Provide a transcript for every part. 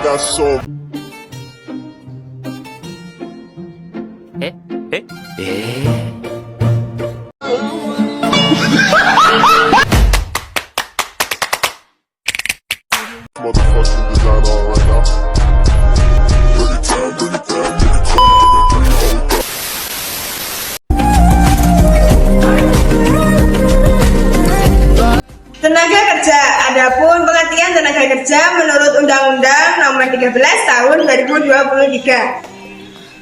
got so motherfucking design on right now. Bring it down, bring it down, bring it down. Tenaga kerja. Adapun pengertian tenaga kerja menurut Undang-Undang Nomor 13 Tahun 2023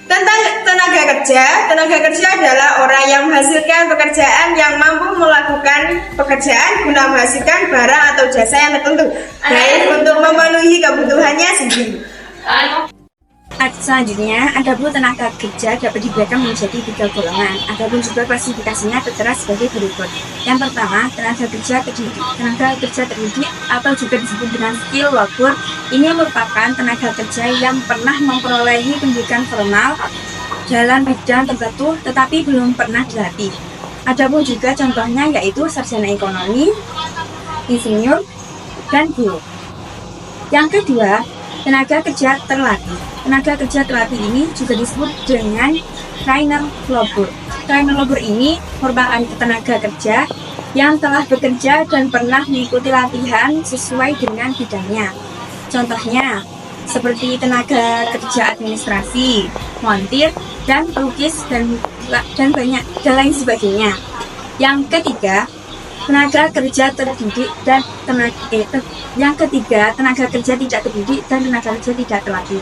tentang tenaga kerja adalah orang yang menghasilkan pekerjaan yang mampu melakukan pekerjaan guna menghasilkan barang atau jasa yang tertentu, baik untuk memenuhi kebutuhannya sendiri. Selanjutnya, adapun tenaga kerja dapat dibedakan menjadi 3 golongan. Adapun juga klasifikasinya tertera sebagai berikut. Yang pertama, tenaga kerja terdidik. Tenaga kerja terdidik atau juga disebut dengan skill worker ini merupakan tenaga kerja yang pernah memperolehi pendidikan formal dalam bidang tertentu tetapi belum pernah dilatih. Adapun juga contohnya yaitu sarjana ekonomi, insinyur, dan guru. Yang kedua, tenaga kerja terlatih. Tenaga kerja terlatih ini juga disebut dengan trainer labor. Trainer labor ini merupakan tenaga kerja yang telah bekerja dan pernah mengikuti latihan sesuai dengan bidangnya. Contohnya, seperti tenaga kerja administrasi, montir, dan pelukis, dan lain sebagainya. Yang ketiga, tenaga kerja terdidik dan tenaga kerja tidak terdidik dan tenaga kerja tidak terlatih.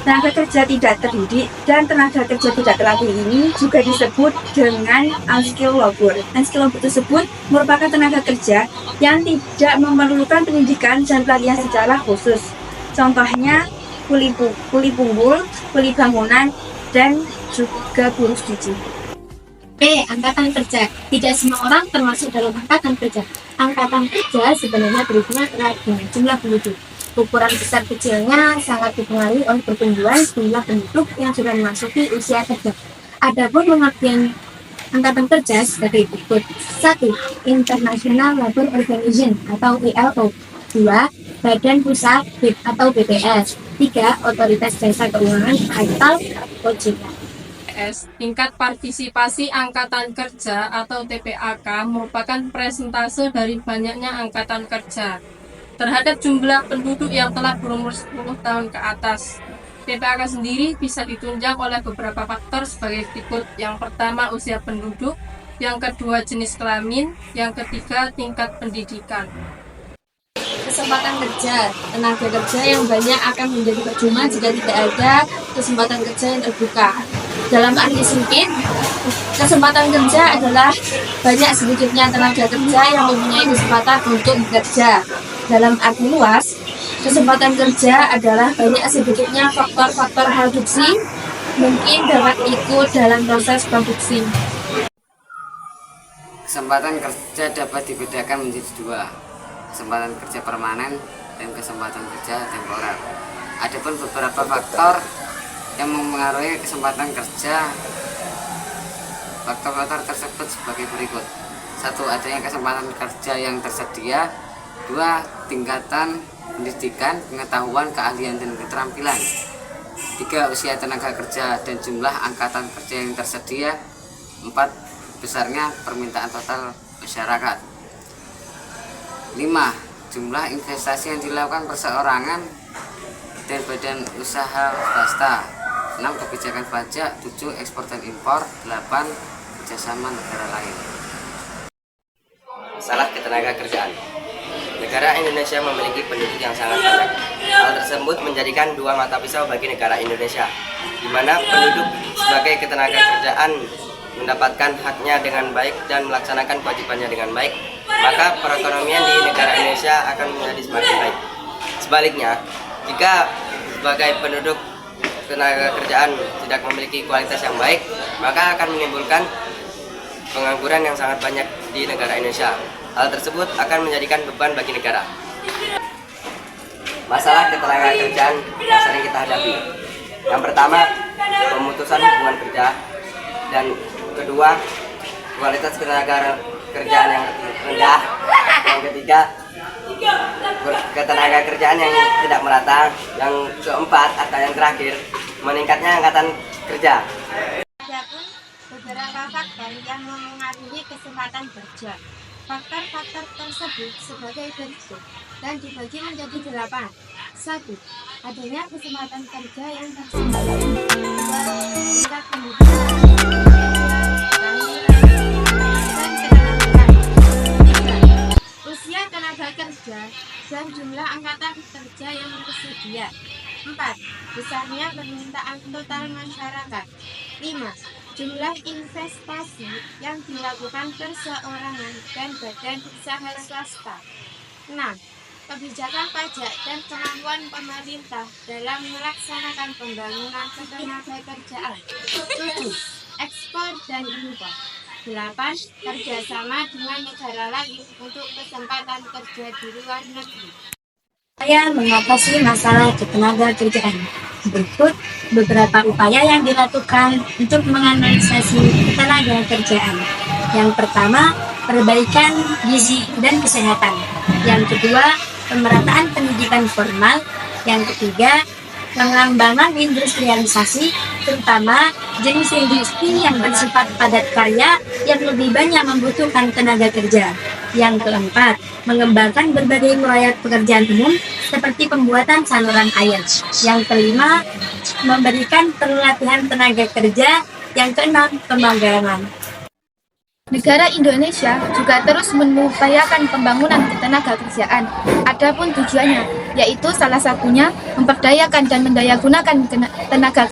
Tenaga kerja tidak terdidik dan tenaga kerja tidak terlatih ini juga disebut dengan unskilled labor. Unskilled labor tersebut merupakan tenaga kerja yang tidak memerlukan pendidikan dan pelatihan secara khusus. Contohnya kuli punggul, kuli bangunan, dan juga buruh cuci. B. Angkatan kerja. Tidak semua orang termasuk dalam angkatan kerja. Angkatan kerja sebenarnya berhubungan erat dengan jumlah penduduk. Ukuran besar kecilnya sangat dipengaruhi oleh pertumbuhan jumlah penduduk yang sudah memasuki usia kerja. Adapun pengertian angkatan kerja sebagai berikut. 1. International Labour Organization atau ILO. 2. Badan Pusat atau BPS. 3. Otoritas Jasa Keuangan atau OJK. Tingkat partisipasi angkatan kerja atau TPAK merupakan persentase dari banyaknya angkatan kerja terhadap jumlah penduduk yang telah berumur 10 tahun ke atas. TPAK sendiri bisa ditunjang oleh beberapa faktor sebagai berikut. Yang pertama, usia penduduk. Yang kedua, jenis kelamin. Yang ketiga, tingkat pendidikan. Kesempatan kerja. Tenaga kerja yang banyak akan menjadi percuma jika tidak ada kesempatan kerja yang terbuka. Dalam arti sempit, kesempatan kerja adalah banyak sedikitnya tenaga kerja yang mempunyai kesempatan untuk bekerja. Dalam arti luas, kesempatan kerja adalah banyak sedikitnya faktor-faktor produksi mungkin dapat ikut dalam proses produksi. Kesempatan kerja dapat dibedakan menjadi 2, kesempatan kerja permanen dan kesempatan kerja temporer. Adapun beberapa faktor yang mempengaruhi kesempatan kerja. Faktor-faktor tersebut sebagai berikut. 1. Adanya kesempatan kerja yang tersedia. 2. Tingkatan pendidikan, pengetahuan, keahlian, dan keterampilan. 3. Usia tenaga kerja dan jumlah angkatan kerja yang tersedia. 4. Besarnya permintaan total masyarakat. 5. Jumlah investasi yang dilakukan perseorangan dan badan usaha swasta. 6. Kebijakan pajak. 7. Ekspor dan impor. 8. Kerjasama negara lain. Masalah ketenaga kerjaan. Negara Indonesia memiliki penduduk yang sangat banyak. Hal tersebut menjadikan 2 mata pisau bagi negara Indonesia, di mana penduduk sebagai ketenaga kerjaan mendapatkan haknya dengan baik dan melaksanakan kewajibannya dengan baik, maka perekonomian di negara Indonesia akan menjadi semakin baik. Sebaliknya, jika sebagai penduduk tenaga kerjaan tidak memiliki kualitas yang baik, maka akan menimbulkan pengangguran yang sangat banyak di negara Indonesia. Hal tersebut akan menjadikan beban bagi negara. Masalah ketenaga kerjaan yang sering kita hadapi. Yang pertama, pemutusan hubungan kerja, dan kedua, kualitas ketenaga kerjaan yang rendah. Yang ketiga, ketenaga kerjaan yang tidak merata. Yang keempat atau yang terakhir, meningkatnya angkatan kerja. Adapun beberapa faktor yang mempengaruhi kesempatan kerja. Faktor-faktor tersebut sebagai berikut dan dibagi menjadi 8. 1. Adanya kesempatan kerja yang tersedia. 2. Tingkat pendidikan. 3. Usia tenaga kerja dan jumlah angkatan kerja yang tersedia. 4. Besarnya permintaan total masyarakat. 5. Jumlah investasi yang dilakukan perseorangan dan badan usaha swasta. 6. Kebijakan pajak dan kemampuan pemerintah dalam melaksanakan pembangunan ketenaga kerjaan. 7. Ekspor dan impor. 8. Kerjasama dengan negara lain untuk kesempatan kerja di luar negeri. Upaya mengatasi masalah ketenaga kerjaan. Berikut beberapa upaya yang dilakukan untuk menganalisasi ketenaga kerjaan. Yang pertama, perbaikan gizi dan kesehatan. Yang kedua, pemerataan pendidikan formal. Yang ketiga, pengembangan industrialisasi, terutama jenis industri yang bersifat padat karya yang lebih banyak membutuhkan tenaga kerja. Yang keempat, mengembangkan berbagai proyek pekerjaan umum seperti pembuatan saluran air. Yang kelima, memberikan pelatihan tenaga kerja. Yang keenam, pemagangan. Negara Indonesia juga terus mengupayakan pembangunan ketenaga kerjaan. Adapun tujuannya, yaitu salah satunya memperdayakan dan mendayagunakan tenaga